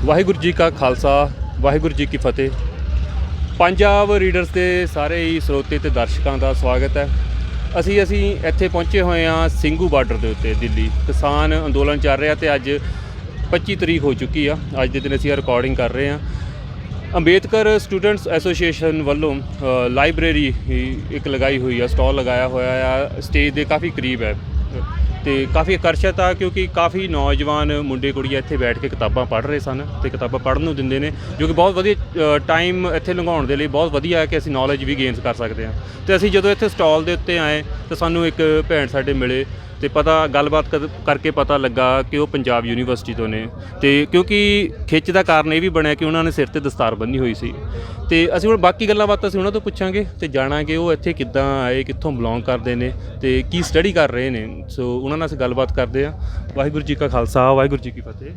ਵਾਹਿਗੁਰੂ ਜੀ ਕਾ ਖਾਲਸਾ ਵਾਹਿਗੁਰੂ ਜੀ ਕੀ ਫਤਿਹ। ਪੰਜਾਬ ਰੀਡਰਸ ਦੇ ਸਾਰੇ ਹੀ ਸਰੋਤੇ ਤੇ ਦਰਸ਼ਕਾਂ ਦਾ ਸਵਾਗਤ ਹੈ। ਅਸੀਂ ਇੱਥੇ ਪਹੁੰਚੇ ਹੋਏ ਹਾਂ ਸਿੰਘੂ ਬਾਰਡਰ ਦੇ ਉੱਤੇ। ਦਿੱਲੀ ਕਿਸਾਨ ਅੰਦੋਲਨ ਚੱਲ ਰਿਹਾ ਤੇ ਅੱਜ 25 ਤਰੀਕ ਹੋ ਚੁੱਕੀ ਆ। ਅੱਜ ਦੇ ਦਿਨ ਅਸੀਂ ਰਿਕਾਰਡਿੰਗ ਕਰ ਰਹੇ ਹਾਂ। ਅੰਬੇਦਕਰ ਸਟੂਡੈਂਟਸ ਐਸੋਸੀਏਸ਼ਨ ਵੱਲੋਂ ਲਾਇਬ੍ਰੇਰੀ ਇੱਕ ਲਗਾਈ ਹੋਈ ਆ, ਸਟਾਲ ਲਗਾਇਆ ਹੋਇਆ ਆ, ਸਟੇਜ ਦੇ ਕਾਫੀ ਕਰੀਬ ਹੈ ਤੇ ਕਾਫੀ ਆਕਰਸ਼ਿਤ ਆ ਕਿਉਂਕਿ ਕਾਫੀ ਨੌਜਵਾਨ ਮੁੰਡੇ ਕੁੜੀਆਂ ਇੱਥੇ ਬੈਠ ਕੇ ਕਿਤਾਬਾਂ ਪੜ੍ਹ ਰਹੇ ਸਨ ਤੇ ਕਿਤਾਬਾਂ ਪੜ੍ਹਨ ਨੂੰ ਦਿੰਦੇ ਨੇ, ਜੋ ਕਿ ਬਹੁਤ ਵਧੀਆ ਟਾਈਮ ਇੱਥੇ ਲੰਘਾਉਣ ਦੇ ਲਈ ਬਹੁਤ ਵਧੀਆ ਹੈ ਕਿ ਅਸੀਂ ਨੌਲੇਜ ਵੀ ਗੇਨਸ ਕਰ ਸਕਦੇ ਹਾਂ। ਤੇ ਅਸੀਂ ਜਦੋਂ ਇੱਥੇ ਸਟਾਲ ਦੇ ਉੱਤੇ ਆਏ ਤਾਂ ਸਾਨੂੰ ਇੱਕ ਭੈਣ ਸਾਡੇ ਮਿਲੇ ਤੇ ਗੱਲਬਾਤ ਕਰਕੇ ਪਤਾ ਲੱਗਾ ਕਿ ਉਹ ਪੰਜਾਬ ਯੂਨੀਵਰਸਿਟੀ ਤੋਂ ਨੇ। ਤੇ ਕਿਉਂਕਿ ਖਿੱਚ ਦਾ ਕਾਰਨ ਇਹ ਵੀ ਬਣਿਆ ਕਿ ਉਹਨਾਂ ਨੇ ਸਿਰ ਤੇ ਦਸਤਾਰ ਬੰਨ੍ਹੀ ਹੋਈ ਸੀ ਤੇ ਅਸੀਂ ਹੁਣ ਬਾਕੀ ਗੱਲਾਂ ਬਾਤਾਂ ਅਸੀਂ ਉਹਨਾਂ ਤੋਂ ਪੁੱਛਾਂਗੇ ਤੇ ਜਾਣਾਂਗੇ ਉਹ ਇੱਥੇ ਕਿੱਦਾਂ ਆਏ, ਕਿੱਥੋਂ ਬਿਲੋਂਗ ਕਰਦੇ ਨੇ ਤੇ ਕੀ ਸਟੱਡੀ ਕਰ ਰਹੇ ਨੇ। ਸੋ ਉਹਨਾਂ ਨਾਲ ਅਸੀਂ ਗੱਲਬਾਤ ਕਰਦੇ ਹਾਂ। ਵਾਹਿਗੁਰੂ ਜੀ ਕਾ ਖਾਲਸਾ वाहिगुरु जी की फतेह।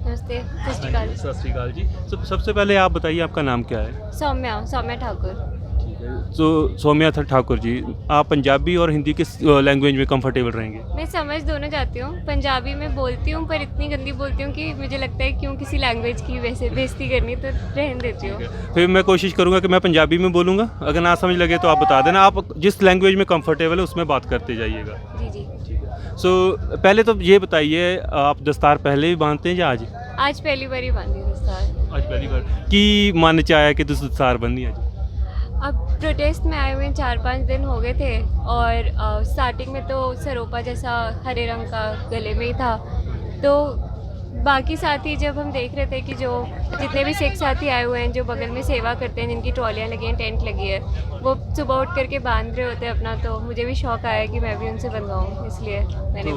नमस्ते, सत श्रीकाल। सत श्रीकाल जी। सबसे पहले आप बताइए आपका नाम क्या है? सौम्या ठाकुर। ठीक है। तो सौम्या ठाकुर जी, आप पंजाबी और हिंदी किस लैंग्वेज में कंफर्टेबल रहेंगे? मैं समझ दोनों जाती हूँ। पंजाबी में बोलती हूँ पर इतनी गंदी बोलती हूँ कि मुझे लगता है क्यों किसी लैंग्वेज की वैसे बेइज्जती करनी, तो रहने देती हूँ। फिर मैं कोशिश करूँगा कि मैं पंजाबी में बोलूँगा, अगर ना समझ लगे तो आप बता देना। आप जिस लैंग्वेज में कंफर्टेबल है उसमें बात करते जाइएगा। जी जी। सो पहले तो ये बताइए, आप दस्तार पहले भी बांधते हैं या आज? आज पहली बार ही बांधी दस्तार। आज पहली बार की मन च आया कि दस्तार बंदी आज? अब प्रोटेस्ट में आए हुए 4-5 दिन हो गए थे और स्टार्टिंग में तो सरोपा जैसा हरे रंग का गले में ही था, तो बाकी साथी जब हम देख रहे थे कि जो जितने भी सिख साथी आए हुए हैं जो बगल में सेवा करते हैं, जिनकी ट्रॉलियाँ लगी हैं, टेंट लगी है, वो सुबह उठ करके बांध रहे होते हैं अपना, तो मुझे भी शौक आया कि मैं भी उनसे बनवाऊँ, इसलिए मैंने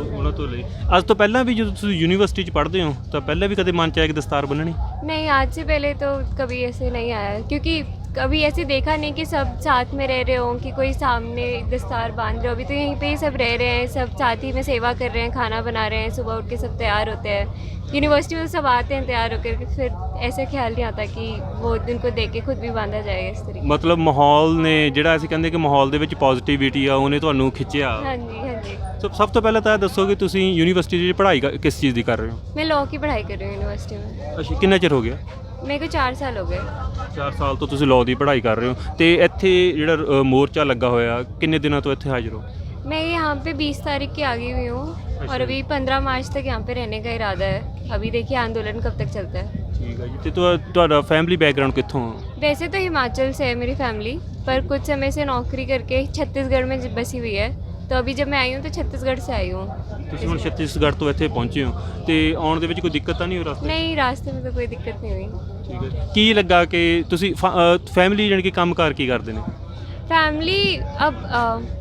ਅੱਜ ਤੋਂ ਪਹਿਲਾਂ ਵੀ ਜਦੋਂ ਤੁਸੀਂ ਯੂਨੀਵਰਸਿਟੀ 'ਚ ਪੜ੍ਹਦੇ ਹੋ ਤਾਂ ਪਹਿਲਾਂ ਵੀ ਕਦੇ ਮਨ 'ਚ ਆਇਆ ਕਿ ਦਸਤਾਰ ਬੰਨਣੀ? नहीं, आज से पहले तो कभी ऐसे नहीं आया, क्योंकि कभी ऐसे देखा नहीं कि सब साथ में रह रहे हों, कि कोई सामने दस्तार बांध रहे हो। अभी तो यहीं पे ही सब रह रहे हैं, सब साथ ही में सेवा कर रहे हैं, खाना बना रहे हैं, सुबह उठ के सब तैयार होते हैं। यूनिवर्सिटी में सब आते हैं तैयार होकर के, फिर ऐसे ख्याल नहीं आता कि वो उनको देख के खुद भी बांधा जाएगा इस तरीके। ਮਤਲਬ ਮਾਹੌਲ ਨੇ ਜਿਹੜਾ ਅਸੀਂ ਕਹਿੰਦੇ ਕਿ ਮਾਹੌਲ ਦੇ ਵਿੱਚ ਪੋਜ਼ਿਟਿਵਿਟੀ ਆ ਉਹਨੇ ਤੁਹਾਨੂੰ ਖਿੱਚਿਆ। हाँ जी हाँ जी। ਸਭ ਤੋਂ ਪਹਿਲਾਂ ਤਾਂ ਇਹ ਦੱਸੋ ਕਿ ਤੁਸੀਂ ਯੂਨੀਵਰਸਿਟੀ 'ਚ ਪੜ੍ਹਾਈ ਕਿਸ ਚੀਜ਼ ਦੀ ਕਰ ਰਹੇ ਹੋ? मैं लॉ की पढ़ाई कर रही हूँ यूनिवर्सिटी में। ਅੱਛਾ, ਕਿੰਨਾ ਚਿਰ ਹੋ ਗਿਆ? मेरे को 4 साल हो गए। 4 ਸਾਲ ਤੋਂ ਤੁਸੀਂ ਲਾਅ ਦੀ ਪੜ੍ਹਾਈ ਕਰ ਰਹੇ ਹੋ ਤੇ ਇੱਥੇ ਜਿਹੜਾ ਮੋਰਚਾ ਲੱਗਾ ਹੋਇਆ, ਕਿੰਨੇ ਦਿਨਾਂ ਤੋਂ ਇੱਥੇ ਹਾਜ਼ਰ ਹੋ? मैं यहाँ पे 20 तारीख की आ गई हुई हूँ और अभी 15 मार्च तक यहाँ पे रहने का इरादा है। अभी देखिए आंदोलन कब तक चलता है। ਠੀਕ ਹੈ ਜੀ। ਤੇ ਤੁਹਾਡਾ ਫੈਮਿਲੀ ਬੈਕਗ੍ਰਾਉਂਡ ਕਿੱਥੋਂ ਆ? वैसे तो हिमाचल से है मेरी फैमिली, पर कुछ समय से नौकरी करके छत्तीसगढ़ में बसी हुई है, तो अभी जब मैं आई हूँ तो छत्तीसगढ़ से आई हूँ। ਤੁਸੀਂ ਹੁਣ ਛੱਤੀਸਗੜ੍ਹ ਤੋਂ ਇੱਥੇ ਪਹੁੰਚੇ ਹੋ ਤੇ ਆਉਣ ਦੇ ਵਿੱਚ ਕੋਈ ਦਿੱਕਤ ਤਾਂ ਨਹੀਂ ਹੋ ਰਸਤੇ? नहीं, रास्ते में तो कोई दिक्कत नहीं हुई। ਠੀਕ ਹੈ। ਕੀ ਲੱਗਾ ਕਿ ਤੁਸੀਂ ਫੈਮਿਲੀ ਜਾਣੀ ਕਿ ਕੰਮਕਾਰ ਕੀ ਕਰਦੇ ਨੇ? फैमिली अब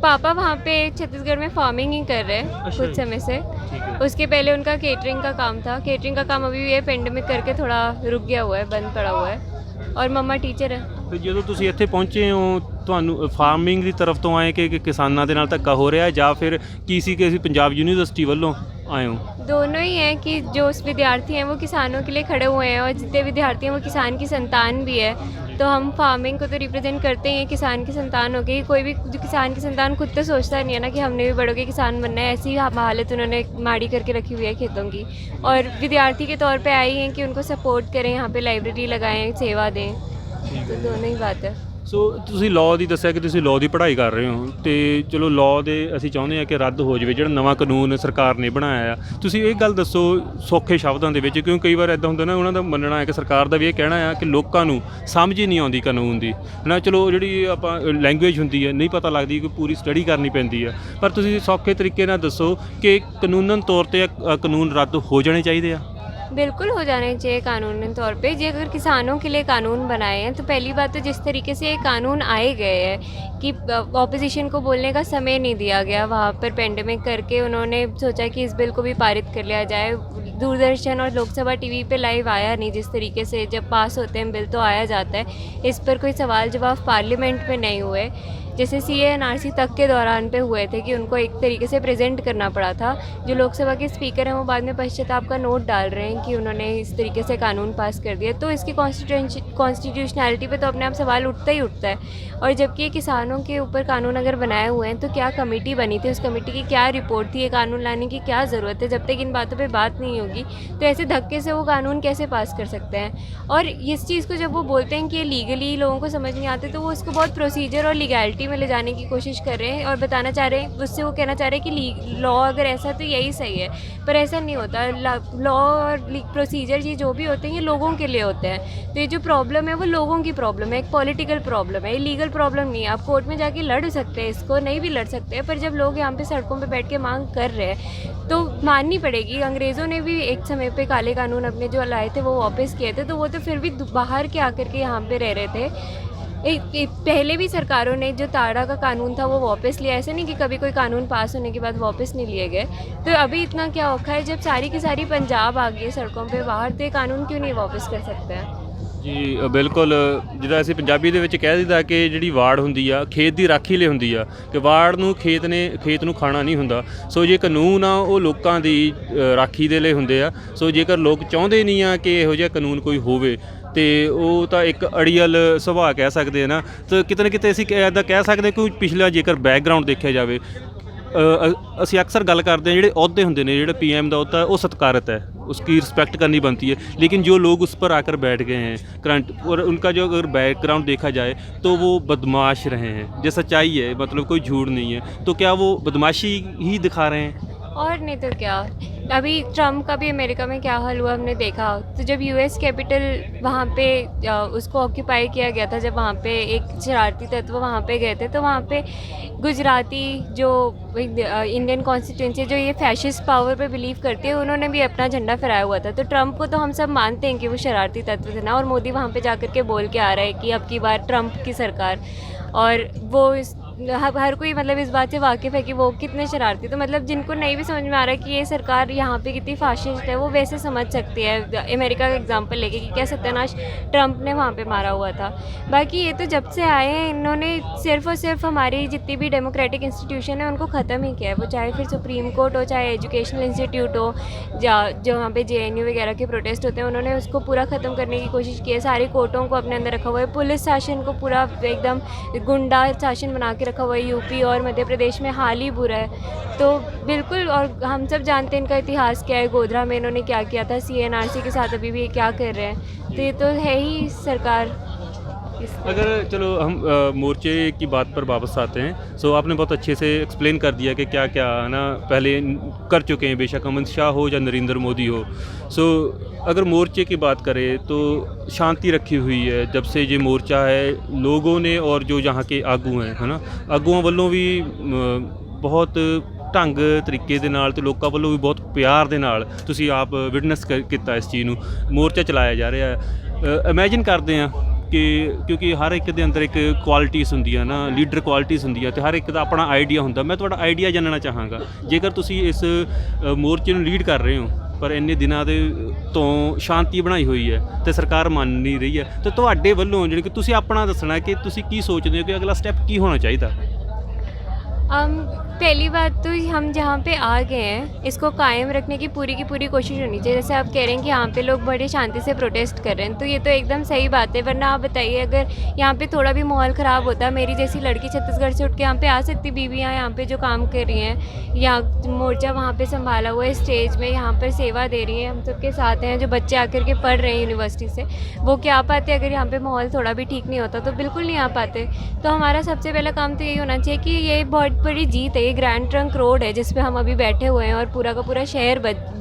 पापा वहाँ पे छत्तीसगढ़ में फार्मिंग ही कर रहे हैं अच्छा। कुछ समय से। ठीक है। उसके पहले उनका केटरिंग का काम था। केटरिंग का काम अभी ये पेंडेमिक करके थोड़ा रुक गया हुआ है, बंद पड़ा हुआ है। और मम्मा टीचर है। ਤੇ ਜਦੋਂ ਤੁਸੀਂ ਇੱਥੇ ਪਹੁੰਚੇ ਹੋ ਤੁਹਾਨੂੰ ਫਾਰਮਿੰਗ ਦੀ ਤਰਫ ਤੋਂ ਆਏ ਕਿ ਕਿਸਾਨਾਂ ਦੇ ਨਾਲ ਧੱਕਾ ਹੋ ਰਿਹਾ ਜਾਂ ਫਿਰ ਕੀ ਸੀ ਕਿ ਅਸੀਂ ਪੰਜਾਬ ਯੂਨੀਵਰਸਿਟੀ ਵੱਲੋਂ ਆਏ ਹੋ? दोनों ही हैं कि जो विद्यार्थी हैं वो किसानों के लिए खड़े हुए हैं और जितने विद्यार्थी हैं वो किसान की संतान भी है, तो हम फार्मिंग को तो रिप्रेजेंट करते ही हैं किसान की संतान हो गई। कोई भी जो किसान की संतान खुद तो सोचता नहीं है ना कि हमने भी बड़ों के किसान बनना है। ऐसी हालत उन्होंने माड़ी करके रखी हुई है खेतों की, और विद्यार्थी के तौर पे आई हैं कि उनको सपोर्ट करें, यहाँ पे लाइब्रेरी लगाएं, सेवा दें, तो दोनों ही बात है। ਸੋ ਤੁਸੀਂ ਲਾਅ ਦੀ ਦੱਸਿਆ ਕਿ ਤੁਸੀਂ ਲਾਅ ਦੀ ਪੜ੍ਹਾਈ ਕਰ ਰਹੇ ਹੋ ਤੇ ਚਲੋ ਲਾਅ ਦੇ ਅਸੀਂ ਚਾਹੁੰਦੇ ਹਾਂ ਕਿ ਰੱਦ ਹੋ ਜਾਵੇ ਜਿਹੜਾ ਨਵਾਂ ਕਾਨੂੰਨ ਸਰਕਾਰ ਨੇ ਬਣਾਇਆ ਆ। ਤੁਸੀਂ ਇਹ ਗੱਲ ਦੱਸੋ ਸੌਖੇ ਸ਼ਬਦਾਂ ਦੇ ਵਿੱਚ, ਕਿਉਂਕਿ ਕਈ ਵਾਰ ਇੱਦਾਂ ਹੁੰਦਾ ਨਾ, ਉਹਨਾਂ ਦਾ ਮੰਨਣਾ ਹੈ ਕਿ ਸਰਕਾਰ ਦਾ ਵੀ ਇਹ ਕਹਿਣਾ ਆ ਕਿ ਲੋਕਾਂ ਨੂੰ ਸਮਝ ਹੀ ਨਹੀਂ ਆਉਂਦੀ ਕਾਨੂੰਨ ਦੀ ਨਾ। ਚਲੋ ਜਿਹੜੀ ਆਪਾਂ ਲੈਂਗੁਏਜ ਹੁੰਦੀ ਹੈ ਨਹੀਂ ਪਤਾ ਲੱਗਦੀ, ਕਿ ਪੂਰੀ ਸਟੱਡੀ ਕਰਨੀ ਪੈਂਦੀ ਆ, ਪਰ ਤੁਸੀਂ ਸੌਖੇ ਤਰੀਕੇ ਨਾਲ ਦੱਸੋ ਕਿ ਕਾਨੂੰਨਨ ਤੌਰ 'ਤੇ ਕਾਨੂੰਨ ਰੱਦ ਹੋ ਜਾਣੇ ਚਾਹੀਦੇ ਆ। बिल्कुल हो जाने चाहिए कानूनी तौर पे। जी अगर किसानों के लिए कानून बनाए हैं तो पहली बात तो जिस तरीके से ये कानून आए गए हैं कि ऑपोजिशन को बोलने का समय नहीं दिया गया, वहाँ पर पेंडेमिक करके उन्होंने सोचा कि इस बिल को भी पारित कर लिया जाए। दूरदर्शन और लोकसभा टीवी पे लाइव आया नहीं, जिस तरीके से जब पास होते हैं बिल तो आया जाता है। इस पर कोई सवाल जवाब पार्लियामेंट में नहीं हुए। जैसे CA NRC तक के दौरान पे हुए थे कि उनको एक तरीके से प्रेजेंट करना पड़ा था। जो लोकसभा के स्पीकर हैं वो बाद में पश्चाताप का नोट डाल रहे हैं कि उन्होंने इस तरीके से कानून पास कर दिया, तो इसकी कॉन्स्टिट्यूशनैलिटी पे तो अपने आप सवाल उठता ही उठता है। और जबकि ये किसानों के ऊपर कानून अगर बनाए हुए हैं तो क्या कमेटी बनी थी, उस कमेटी की क्या रिपोर्ट थी, ये कानून लाने की क्या ज़रूरत है? जब तक इन बातों पे बात नहीं होगी तो ऐसे धक्के से वो कानून कैसे पास कर सकते हैं? और इस चीज़ को जब वो बोलते हैं कि ये लीगली लोगों को समझ नहीं आते, तो वो उसको बहुत प्रोसीजर और लीगैलिटी में ले जाने की कोशिश कर रहे हैं और बताना चाह रहे हैं, उससे वो कहना चाह रहे हैं कि लॉ अगर ऐसा तो यही सही है, पर ऐसा नहीं होता। लॉ और प्रोसीजर ये जो भी होते हैं ये लोगों के लिए होते हैं। तो ये जो प्रॉब्लम है वो लोगों की प्रॉब्लम है, एक पॉलिटिकल प्रॉब्लम है, ये लीगल प्रॉब्लम नहीं है। आप कोर्ट में जाके लड़ सकते हैं, इसको नहीं भी लड़ सकते हैं, पर जब लोग यहाँ पे सड़कों पे बैठ के मांग कर रहे हैं तो माननी पड़ेगी। अंग्रेज़ों ने भी एक समय पे काले कानून अपने जो लाए थे वो वापस किए थे, तो वो तो फिर भी बाहर के आकर के यहाँ पे रह रहे थे। पहले भी सरकारों ने जो ताड़ा का कानून था वो वापस लिया, ऐसे नहीं कि कभी कोई कानून पास होने के बाद वापस नहीं लिए गए। तो अभी इतना क्या औखा है जब सारी की सारी पंजाब आ गई है सड़कों पे बाहर, तो ये कानून क्यों नहीं वापस कर सकते हैं? ਜੀ ਬਿਲਕੁਲ, ਜਿੱਦਾਂ ਅਸੀਂ ਪੰਜਾਬੀ ਦੇ ਵਿੱਚ ਕਹਿ ਦਿੰਦਾ ਕਿ ਜਿਹੜੀ ਵਾੜ ਹੁੰਦੀ ਆ ਖੇਤ ਦੀ ਰਾਖੀ ਲਈ ਹੁੰਦੀ ਆ, ਕਿ ਵਾੜ ਨੂੰ ਖੇਤ ਨੂੰ ਖਾਣਾ ਨਹੀਂ ਹੁੰਦਾ। ਸੋ ਜੇ ਕਾਨੂੰਨ ਆ ਉਹ ਲੋਕਾਂ ਦੀ ਰਾਖੀ ਦੇ ਲਈ ਹੁੰਦੇ ਆ। ਸੋ ਜੇਕਰ ਲੋਕ ਚਾਹੁੰਦੇ ਨਹੀਂ ਆ ਕਿ ਇਹੋ ਜਿਹਾ ਕਾਨੂੰਨ ਕੋਈ ਹੋਵੇ ਤੇ ਉਹ ਤਾਂ ਇੱਕ ਅੜੀਅਲ ਸੁਭਾਅ ਕਹਿ ਸਕਦੇ ਆ ਨਾ। ਤਾਂ ਕਿਤੇ ਨਾ ਕਿਤੇ ਅਸੀਂ ਇੱਦਾਂ ਕਹਿ ਸਕਦੇ ਕਿ ਪਿਛਲਾ ਜੇਕਰ ਬੈਕਗਰਾਊਂਡ ਦੇਖਿਆ ਜਾਵੇ, ਅਸੀਂ अक्सर गल करते हैं ਜਿਹੜੇ अहदे होंगे ने, ਜਿਹੜੇ PM ਦਾ अहदा है वो सत्कारत है, उसकी रिस्पेक्ट करनी बनती है। लेकिन जो लोग उस पर आकर बैठ गए हैं करंट, और उनका जो अगर बैकग्राउंड देखा जाए तो वो बदमाश रहे हैं। जो सच्चाई है, मतलब कोई झूठ नहीं है, तो क्या वो बदमाशी ही दिखा रहे हैं? और नहीं तो क्या। अभी ट्रम्प का भी अमेरिका में क्या हाल हुआ हमने देखा। तो जब US कैपिटल वहाँ पे उसको ऑक्यूपाई किया गया था, जब वहाँ पे एक शरारती तत्व वहाँ पे गए थे, तो वहाँ पे गुजराती जो इंडियन कॉन्स्टिट्यूंसी जो ये फैशिस्ट पावर पे बिलीव करती है, उन्होंने भी अपना झंडा फहराया हुआ था। तो ट्रम्प को तो हम सब मानते हैं कि वो शरारती तत्व थे ना, और मोदी वहाँ पे जाकर के बोल के आ रहा है कि अब की बार ट्रम्प की सरकार, और वो हर कोई मतलब इस बात से वाकिफ़ है कि वो कितने शरारती। तो मतलब जिनको नहीं भी समझ में आ रहा कि ये सरकार यहाँ पे कितनी फाशिस्ट है, वो वैसे समझ सकती है अमेरिका का एग्जांपल लेके कि क्या सत्यानाश ट्रम्प ने वहाँ पे मारा हुआ था। बाकी ये तो जब से आए हैं इन्होंने सिर्फ़ और सिर्फ हमारी जितनी भी डेमोक्रेटिक इंस्टीट्यूशन है उनको ख़त्म ही किया है। वो चाहे फिर सुप्रीम कोर्ट हो, चाहे एजुकेशनल इंस्टीट्यूट हो, जो वहाँ पे JNU वगैरह के प्रोटेस्ट होते हैं, उन्होंने उसको पूरा ख़त्म करने की कोशिश की है। सारे कोर्टों को अपने अंदर रखा हुआ है, पुलिस शासन को पूरा एकदम गुंडा शासन बना के रखा हुआ है। यूपी और मध्य प्रदेश में हाल ही बुरा है। तो बिल्कुल, और हम सब जानते हैं इनका इतिहास क्या है, गोधरा में इन्होंने क्या किया था, CA NRC के साथ अभी भी ये क्या कर रहे हैं। तो ये तो है ही सरकार। अगर चलो हम मोर्चे की बात पर वापस आते हैं। सो आपने बहुत अच्छे से एक्सप्लेन कर दिया कि क्या क्या ना पहले कर चुके हैं, बेशक अमित शाह हो या नरेंद्र मोदी हो। सो अगर मोर्चे की बात करें तो शांति रखी हुई है जब से ये मोर्चा है लोगों ने, और जो यहाँ के आगू हैं है ना, आगूआं ਵੱਲੋਂ ਵੀ ਬਹੁਤ ਢੰਗ ਤਰੀਕੇ ਦੇ ਨਾਲ ਤੇ ਲੋਕਾਂ ਵੱਲੋਂ ਵੀ ਬਹੁਤ ਪਿਆਰ ਦੇ ਨਾਲ ਤੁਸੀਂ ਆਪ ਵਿਟਨੈਸ ਕੀਤਾ ਇਸ ਚੀਜ਼ ਨੂੰ, ਮੋਰਚਾ ਚਲਾਇਆ ਜਾ ਰਿਹਾ ਹੈ। ਇਮੇਜਿਨ ਕਰਦੇ ਹਾਂ ਕਿ ਕਿਉਂਕਿ ਹਰ ਇੱਕ ਦੇ ਅੰਦਰ ਇੱਕ ਕੁਆਲਿਟੀਜ਼ ਹੁੰਦੀਆਂ ਨਾ, ਲੀਡਰ ਕੁਆਲਿਟੀਜ਼ ਹੁੰਦੀਆਂ, ਤੇ ਹਰ ਇੱਕ ਦਾ ਆਪਣਾ ਆਈਡੀਆ ਹੁੰਦਾ। ਮੈਂ ਤੁਹਾਡਾ ਆਈਡੀਆ ਜਾਣਨਾ ਚਾਹਾਂਗਾ, ਜੇਕਰ ਤੁਸੀਂ ਇਸ ਮੋਰਚੇ ਨੂੰ ਲੀਡ ਕਰ ਰਹੇ ਹੋ ਪਰ ਇੰਨੇ ਦਿਨਾਂ ਦੇ ਤੋਂ ਸ਼ਾਂਤੀ ਬਣਾਈ ਹੋਈ ਹੈ ਤੇ ਸਰਕਾਰ ਮੰਨ ਨਹੀਂ ਰਹੀ ਹੈ, ਤੇ ਤੁਹਾਡੇ ਵੱਲੋਂ ਜਿਹੜੀ ਕਿ ਤੁਸੀਂ ਆਪਣਾ ਦੱਸਣਾ ਕਿ ਤੁਸੀਂ ਕੀ ਸੋਚਦੇ ਹੋ ਕਿ ਅਗਲਾ ਸਟੈਪ ਕੀ ਹੋਣਾ ਚਾਹੀਦਾ? पहली बात तो हम जहाँ पे आ गए हैं इसको कायम रखने की पूरी कोशिश होनी चाहिए। जैसे आप कह रहे हैं कि यहाँ पे लोग बड़े शांति से प्रोटेस्ट कर रहे हैं, तो ये तो एकदम सही बात है। वरना आप बताइए, अगर यहाँ पे थोड़ा भी माहौल ख़राब होता, मेरी जैसी लड़की छत्तीसगढ़ से उठ के यहाँ पे आ सकती, बीवियाँ यहाँ पे जो काम कर रही हैं, यहाँ मोर्चा वहाँ पे संभाला हुआ है स्टेज में, यहाँ पर सेवा दे रही हैं, हम सबके साथ हैं। जो बच्चे आकर के पढ़ रहे हैं यूनिवर्सिटी से, वो क्या आ पाते अगर यहाँ पर माहौल थोड़ा भी ठीक नहीं होता? तो बिल्कुल नहीं आ पाते। तो हमारा सबसे पहला काम तो यही होना चाहिए कि ये बहुत बड़ी जीत है, ये ग्रैंड ट्रंक रोड है जिस पे हम अभी बैठे हुए हैं और पूरा का पूरा शहर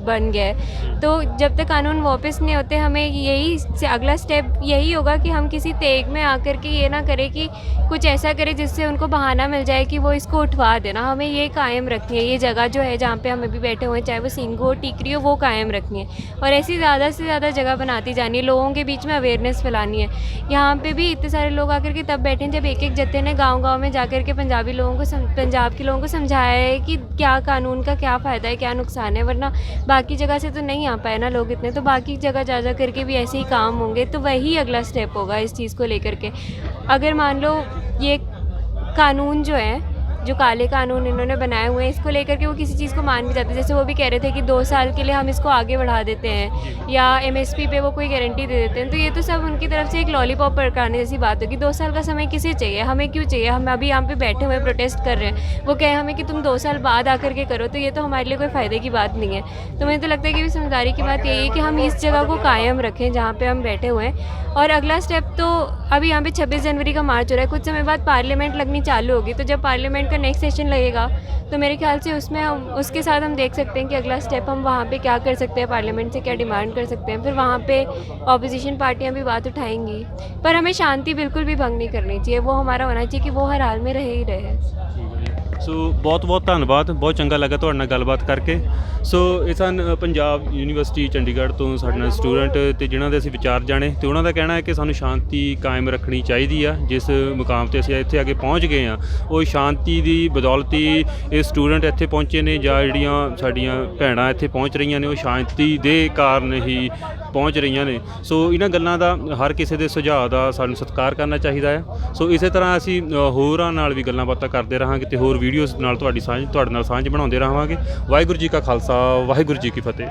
बन गया है। तो जब तक कानून वापस नहीं होते, हमें यही अगला स्टेप यही होगा कि हम किसी तेग में आकर के ये ना करें कि कुछ ऐसा करें जिससे उनको बहाना मिल जाए कि वो इसको उठवा देना। हमें ये कायम रखनी है, ये जगह जो है जहाँ पे हम अभी बैठे हुए हैं, चाहे वो सिंघू हो, टीकरी हो, वो कायम रखनी है। और ऐसी ज़्यादा से ज़्यादा जगह बनाती जानी है, लोगों के बीच में अवेयरनेस फैलानी है। यहाँ पे भी इतने सारे लोग आकर के तब बैठे हैं जब एक जत्थे ने गाँव में जाकर के पंजाब के लोगों को समझाया है कि क्या कानून का क्या फ़ायदा है, क्या नुकसान है। वरना बाकी जगह से तो नहीं आ पाए ना लोग इतने, तो बाकी जगह जा करके भी ऐसे ही काम होंगे। तो वही अगला स्टेप होगा इस चीज़ को लेकर के। अगर मान लो ये कानून जो है, जो काले कानून इन्होंने बनाए हुए हैं, इसको लेकर के वो किसी चीज़ को मान भी जाते हैं। जैसे वो भी कह रहे थे कि 2 साल के लिए हम इसको आगे बढ़ा देते हैं, या एमएसपी पे वो कोई गारंटी दे देते हैं। तो ये तो सब उनकी तरफ से एक लॉलीपॉप पकड़ाने जैसी बात होगी। 2 साल का समय किसे चाहिए, हमें क्यों चाहिए? हम अभी यहाँ पे बैठे हुए प्रोटेस्ट कर रहे हैं, वो कहे हमें कि तुम 2 साल बाद आकर के करो, तो ये तो हमारे लिए कोई फ़ायदे की बात नहीं है। तो मुझे तो लगता है कि समझदारी की बात यही है कि हम इस जगह को कायम रखें जहाँ पे हम बैठे हुए हैं। और अगला स्टेप तो अभी यहाँ पे 26 जनवरी का मार्च हो रहा है, कुछ समय बाद पार्लियामेंट लगनी चालू होगी। तो जब पार्लियामेंट का नेक्स्ट सेशन लगेगा तो मेरे ख्याल से उसमें हम उसके साथ हम देख सकते हैं कि अगला स्टेप हम वहाँ पे क्या कर सकते हैं, पार्लियामेंट से क्या डिमांड कर सकते हैं। फिर वहाँ पे ऑपोजिशन पार्टियाँ भी बात उठाएंगी, पर हमें शांति बिल्कुल भी भंग नहीं करनी चाहिए। वो हमारा होना चाहिए कि वो हर हाल में रहे ही रहे। ਸੋ ਬਹੁਤ ਬਹੁਤ ਧੰਨਵਾਦ, ਬਹੁਤ ਚੰਗਾ ਲੱਗਾ ਤੁਹਾਡੇ ਨਾਲ ਗੱਲਬਾਤ ਕਰਕੇ। ਸੋ ਇਹ ਸਨ ਪੰਜਾਬ ਯੂਨੀਵਰਸਿਟੀ ਚੰਡੀਗੜ੍ਹ ਤੋਂ ਸਾਡੇ ਨਾਲ ਸਟੂਡੈਂਟ ਤੇ ਜਿਨ੍ਹਾਂ ਦੇ ਅਸੀਂ ਵਿਚਾਰ ਜਾਣੇ, ਤੇ ਉਹਨਾਂ ਦਾ ਕਹਿਣਾ ਹੈ ਕਿ ਸਾਨੂੰ ਸ਼ਾਂਤੀ ਕਾਇਮ ਰੱਖਣੀ ਚਾਹੀਦੀ ਆ। ਜਿਸ ਮੁਕਾਮ ਤੇ ਅਸੀਂ ਇੱਥੇ ਆ ਕੇ ਪਹੁੰਚ ਗਏ ਆ, ਉਹ ਸ਼ਾਂਤੀ ਦੀ ਬਦੌਲਤ ਹੀ ਇਹ ਸਟੂਡੈਂਟ ਇੱਥੇ ਪਹੁੰਚੇ ਨੇ, ਜਾਂ ਜਿਹੜੀਆਂ ਸਾਡੀਆਂ ਭੈਣਾਂ ਇੱਥੇ ਪਹੁੰਚ ਰਹੀਆਂ ਨੇ ਉਹ ਸ਼ਾਂਤੀ ਦੇ ਕਾਰਨ ਹੀ ਪਹੁੰਚ ਰਹੀਆਂ ਨੇ। ਸੋ ਇਹਨਾਂ ਗੱਲਾਂ ਦਾ ਹਰ ਕਿਸੇ ਦੇ ਸੁਝਾਅ ਦਾ ਸਾਨੂੰ ਸਤਿਕਾਰ ਕਰਨਾ ਚਾਹੀਦਾ ਹੈ। ਸੋ ਇਸੇ ਤਰ੍ਹਾਂ ਅਸੀਂ ਹੋਰਾਂ ਨਾਲ ਵੀ ਗੱਲਾਂ ਬਾਤਾਂ ਕਰਦੇ ਰਹਾਂਗੇ ਤੇ ਹੋਰ ਵੀਡੀਓਜ਼ ਨਾਲ ਤੁਹਾਡੇ ਨਾਲ ਸਾਂਝ ਬਣਾਉਂਦੇ ਰਹਾਂਗੇ। ਵਾਹਿਗੁਰੂ ਜੀ ਕਾ ਖਾਲਸਾ, ਵਾਹਿਗੁਰੂ ਜੀ ਕੀ ਫਤਿਹ।